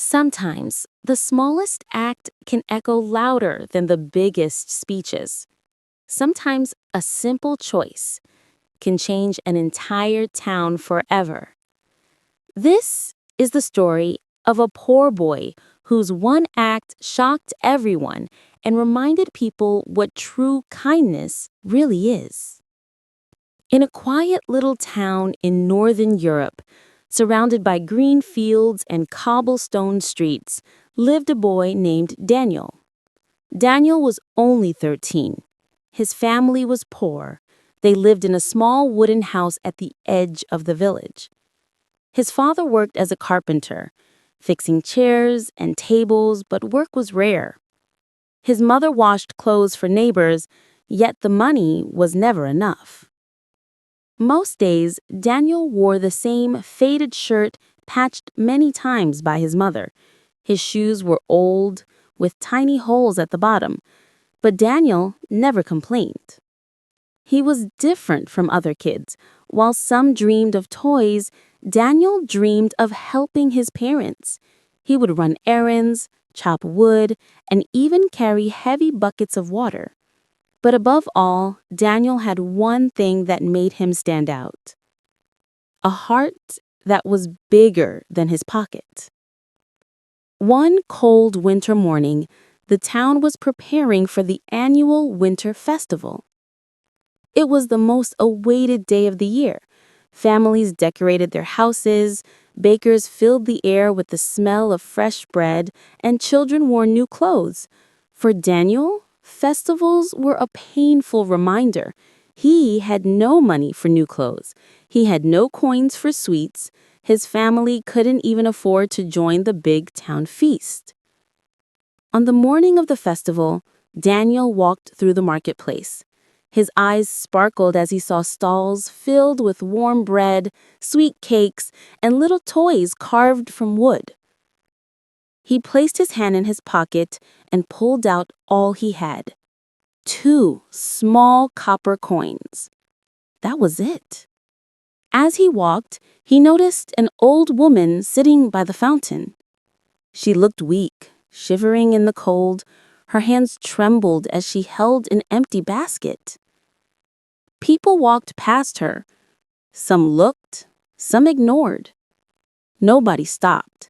Sometimes the smallest act can echo louder than the biggest speeches. Sometimes a simple choice can change an entire town forever. This is the story of a poor boy whose one act shocked everyone and reminded people what true kindness really is. In a quiet little town in northern Europe, surrounded by green fields and cobblestone streets, lived a boy named Daniel. Daniel was only 13. His family was poor. They lived in a small wooden house at the edge of the village. His father worked as a carpenter, fixing chairs and tables, but work was rare. His mother washed clothes for neighbors, yet the money was never enough. Most days, Daniel wore the same faded shirt patched many times by his mother. His shoes were old, with tiny holes at the bottom, but Daniel never complained. He was different from other kids. While some dreamed of toys, Daniel dreamed of helping his parents. He would run errands, chop wood, and even carry heavy buckets of water. But above all, Daniel had one thing that made him stand out: a heart that was bigger than his pocket. One cold winter morning, the town was preparing for the annual winter festival. It was the most awaited day of the year. Families decorated their houses, bakers filled the air with the smell of fresh bread, and children wore new clothes. For Daniel, festivals were a painful reminder. He had no money for new clothes. He had no coins for sweets. His family couldn't even afford to join the big town feast. On the morning of the festival, Daniel walked through the marketplace. His eyes sparkled as he saw stalls filled with warm bread, sweet cakes, and little toys carved from wood. He placed his hand in his pocket and pulled out all he had: 2 small copper coins. That was it. As he walked, he noticed an old woman sitting by the fountain. She looked weak, shivering in the cold. Her hands trembled as she held an empty basket. People walked past her. Some looked, some ignored. Nobody stopped.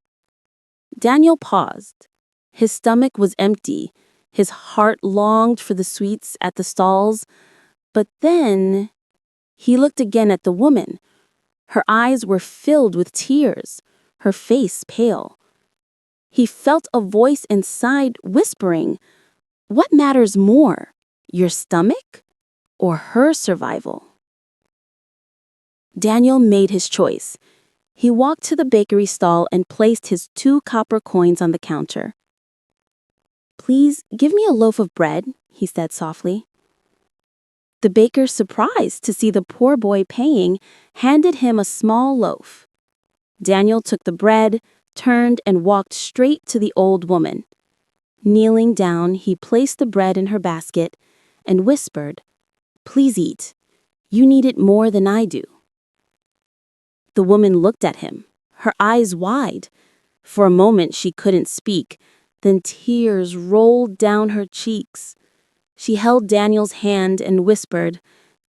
Daniel paused. His stomach was empty. His heart longed for the sweets at the stalls. But then he looked again at the woman. Her eyes were filled with tears, her face pale. He felt a voice inside whispering, "What matters more, your stomach or her survival?" Daniel made his choice. He walked to the bakery stall and placed his 2 copper coins on the counter. "Please give me a loaf of bread," he said softly. The baker, surprised to see the poor boy paying, handed him a small loaf. Daniel took the bread, turned, and walked straight to the old woman. Kneeling down, he placed the bread in her basket and whispered, "Please eat. You need it more than I do." The woman looked at him, her eyes wide. For a moment she couldn't speak, then tears rolled down her cheeks. She held Daniel's hand and whispered,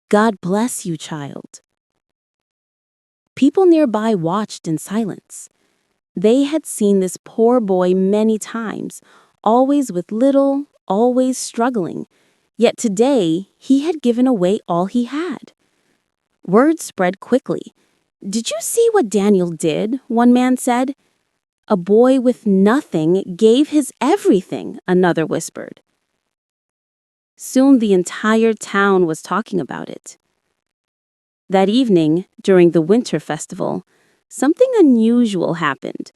"God bless you, child." People nearby watched in silence. They had seen this poor boy many times, always with little, always struggling. Yet today, he had given away all he had. Word spread quickly. "Did you see what Daniel did?" one man said. "A boy with nothing gave his everything," another whispered. Soon the entire town was talking about it. That evening, during the winter festival, something unusual happened.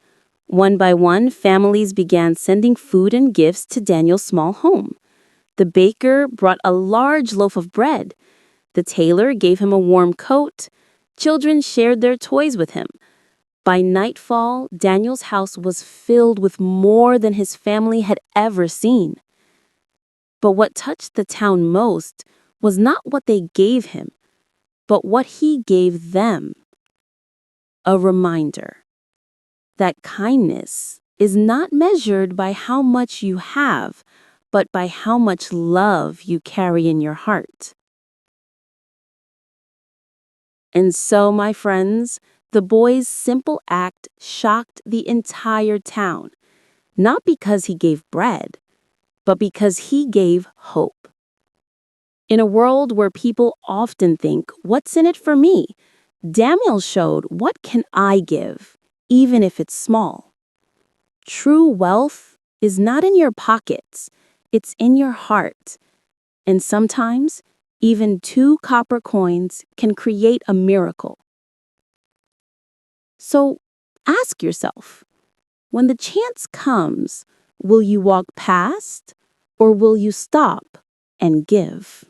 One by one, families began sending food and gifts to Daniel's small home. The baker brought a large loaf of bread. The tailor gave him a warm coat. Children shared their toys with him. By nightfall, Daniel's house was filled with more than his family had ever seen. But what touched the town most was not what they gave him, but what he gave them. A reminder that kindness is not measured by how much you have, but by how much love you carry in your heart. And so, my friends, the boy's simple act shocked the entire town, not because he gave bread, but because he gave hope. In a world where people often think, "What's in it for me?" Daniel showed, "What can I give, even if it's small?" True wealth is not in your pockets, it's in your heart. And sometimes, even 2 copper coins can create a miracle. So ask yourself, when the chance comes, will you walk past or will you stop and give?